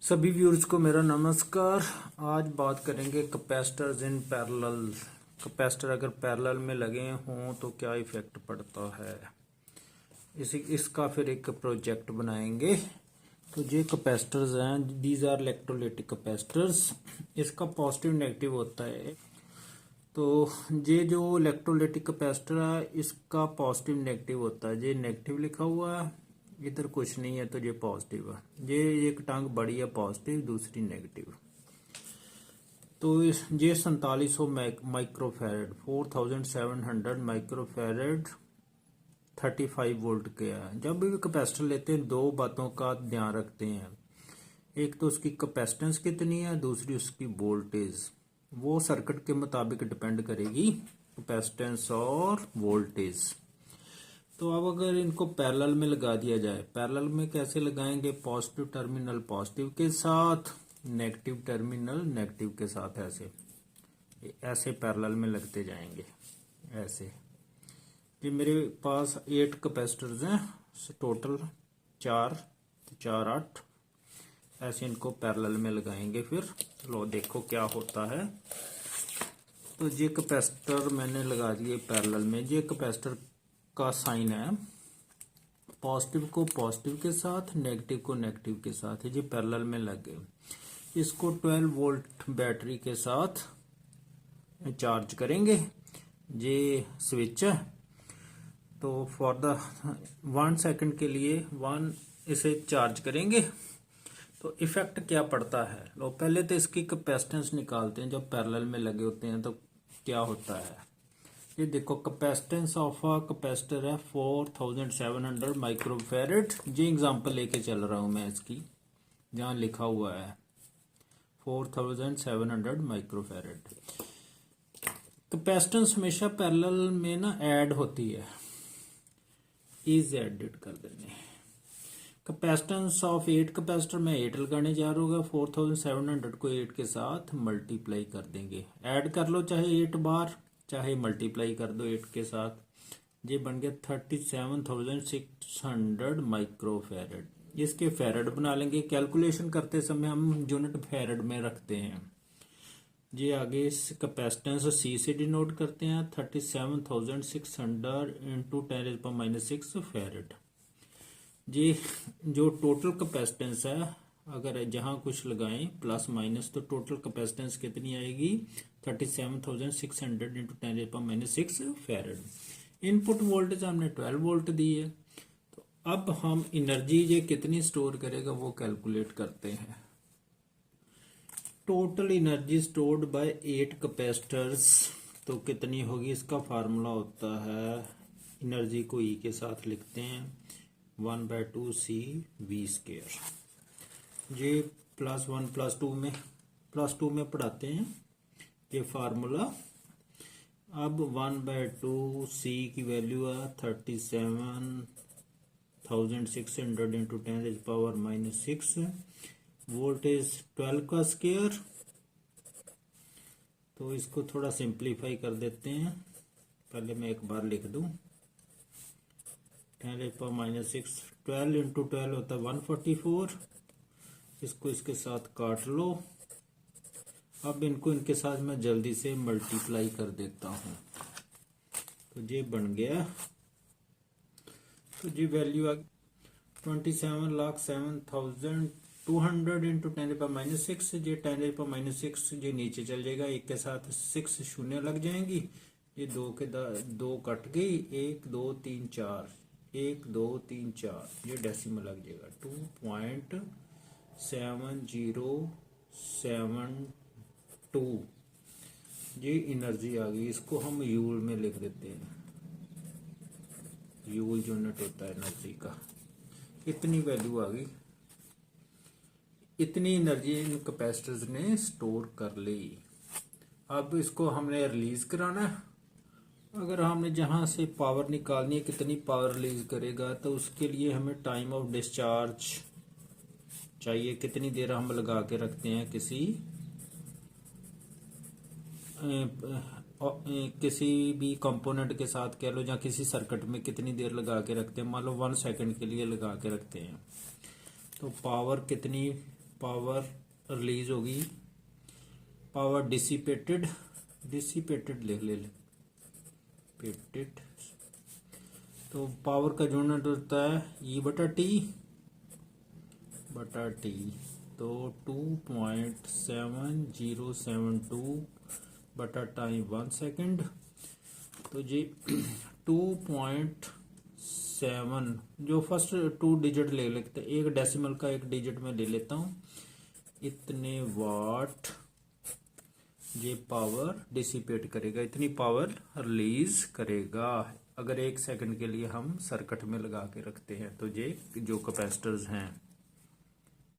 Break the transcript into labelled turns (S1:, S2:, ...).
S1: सभी व्यूअर्स को मेरा नमस्कार। आज बात करेंगे कैपेसिटर्स इन पैरेलल। कैपेसिटर अगर पैरेलल में लगे हों तो क्या इफेक्ट पड़ता है, इसका फिर एक प्रोजेक्ट बनाएंगे। तो ये कैपेसिटर्स हैं, दीज आर इलेक्ट्रोलाइटिक कैपेसिटर्स। इसका पॉजिटिव नेगेटिव होता है। तो ये जो इलेक्ट्रोलाइटिक कैपेसिटर है इसका पॉजिटिव नेगेटिव होता है। ये नेगेटिव लिखा हुआ है, इधर कुछ नहीं है तो ये पॉजिटिव है। ये एक टांग बड़ी है पॉजिटिव, दूसरी नेगेटिव। तो ये 4700 माइक्रोफैरड 4700 माइक्रोफैरड 35 वोल्ट के है। जब भी कैपेसिटर लेते हैं दो बातों का ध्यान रखते हैं, एक तो उसकी कैपेसिटेंस कितनी है, दूसरी उसकी वोल्टेज। वो सर्किट के मुताबिक डिपेंड करेगी, कैपेसिटेंस और वोल्टेज। तो अब अगर इनको पैरेलल में लगा दिया जाए, पैरेलल में कैसे लगाएंगे, पॉजिटिव टर्मिनल पॉजिटिव के साथ, नेगेटिव टर्मिनल नेगेटिव के साथ, ऐसे पैरेलल में लगते जाएंगे ऐसे। ये मेरे पास 8 कैपेसिटर्स हैं टोटल, 4 8 ऐसे इनको पैरेलल में लगाएंगे। फिर लो देखो क्या होता है। तो ये कैपेसिटर मैंने लगा दिए पैरेलल में। ये कैपेसिटर का साइन है, पॉजिटिव को पॉजिटिव के साथ, नेगेटिव को नेगेटिव के साथ है। ये पैरेलल में लग गए। इसको 12 वोल्ट बैटरी के साथ चार्ज करेंगे। ये स्विच है, तो फॉर द 1 सेकंड के लिए इसे चार्ज करेंगे। तो इफेक्ट क्या पड़ता है, लो पहले तो इसकी कैपेसिटेंस निकालते हैं। जब पैरेलल में लगे होते हैं तो क्या होता है, ये देखो कैपेसिटेंस ऑफ अ कैपेसिटर है 4700 माइक्रोफैरड। ये एग्जांपल लेके चल रहा हूं मैं इसकी, जहां लिखा हुआ है 4700 माइक्रोफैरड। कैपेसिटेंस हमेशा पैरेलल में ना ऐड होती है, इज एडिट कर देंगे। कैपेसिटेंस ऑफ 8 कैपेसिटर में 8 लगाने जा रहा होगा, 4700 को 8 के साथ मल्टीप्लाई कर देंगे। ऐड कर लो चाहे 8 बार, चाहे मल्टीप्लाई कर दो 8 के साथ। ये बन गया 37,600 माइक्रोफैरड। इसके फैरड बना लेंगे। कैलकुलेशन करते समय हम यूनिट फैरड में रखते हैं। ये आगे इस कैपेसिटेंस सी से डिनोट करते हैं, 37,600 इंटू 10⁻⁻6 फैरड। ये जो टोटल कैपेसिटेंस है, अगर जहां कुछ लगाएं प्लस माइनस, तो टोटल कैपेसिटेंस कितनी आएगी, 37,600 इंटू 10⁻⁻6 फैरड। इनपुट वोल्टेज हमने 12 वोल्ट दी है। तो अब हम एनर्जी ये कितनी स्टोर करेगा वो कैलकुलेट करते हैं। Total energy stored bye 8 capacitors तो कितनी होगी, इसका फार्मूला होता है, एनर्जी को ई के साथ लिखते हैं 1/2 CV²। ये +1 +2 में पढ़ाते हैं ये फार्मूला। अब 1/2 C की वैल्यू है 37,600 इंटू 10⁻⁻6। वोल्टेज 12 का स्क्वायर। तो इसको थोड़ा सिंप्लीफाई कर देते हैं। पहले मैं एक बार लिख दूं, 10⁻⁻6 12 इंटू 12 होता है 144। इसको इसके साथ काट लो। अब इनको इनके साथ मैं जल्दी से मल्टीप्लाई कर देता हूं। तो ये बन गया, तो ये वैल्यू आ 27,07,200 इंटू 10⁻⁻6। ये 10⁻⁻6 ये नीचे चल जाएगा, एक के साथ 6 शून्य लग जाएंगी। ये दो कट गई, 1 2 3 4, 1 2 3 4, ये डेसिमल लग जाएगा 2.7072। ये एनर्जी आ गई। इसको हम यूल में लिख देते हैं, यूल यूनिट होता है एनर्जी का। इतनी वैल्यू आ गई, इतनी एनर्जी इन कैपेसिटर्स ने स्टोर कर ली। अब इसको हमने रिलीज कराना है। अगर हमने जहां से पावर निकालनी है, कितनी पावर रिलीज करेगा, तो उसके लिए हमें टाइम ऑफ डिस्चार्ज चाहिए। कितनी देर हम लगा के रखते हैं किसी भी कंपोनेंट के साथ कह लो, या किसी सर्किट में कितनी देर लगा के रखते हैं। मान लो 1 सेकंड के लिए लगा के रखते हैं, तो पावर कितनी पावर रिलीज होगी, पावर डिसिपेटेड, डिसिपेटेड लिख ले पेटेड, तो पावर का यूनिट होता है ई बटा टी, तो 2.7072 बटा टाइम 1 सेकेंड, तो जी 2.7 जो फर्स्ट 2 डिजिट ले लेते हैं, एक डेसिमल का एक डिजिट में ले लेता हूँ, इतने वाट ये पावर डिसिपेट करेगा, इतनी पावर रिलीज करेगा अगर 1 सेकंड के लिए हम सर्किट में लगा के रखते हैं। तो ये जो कैपेसिटर्स हैं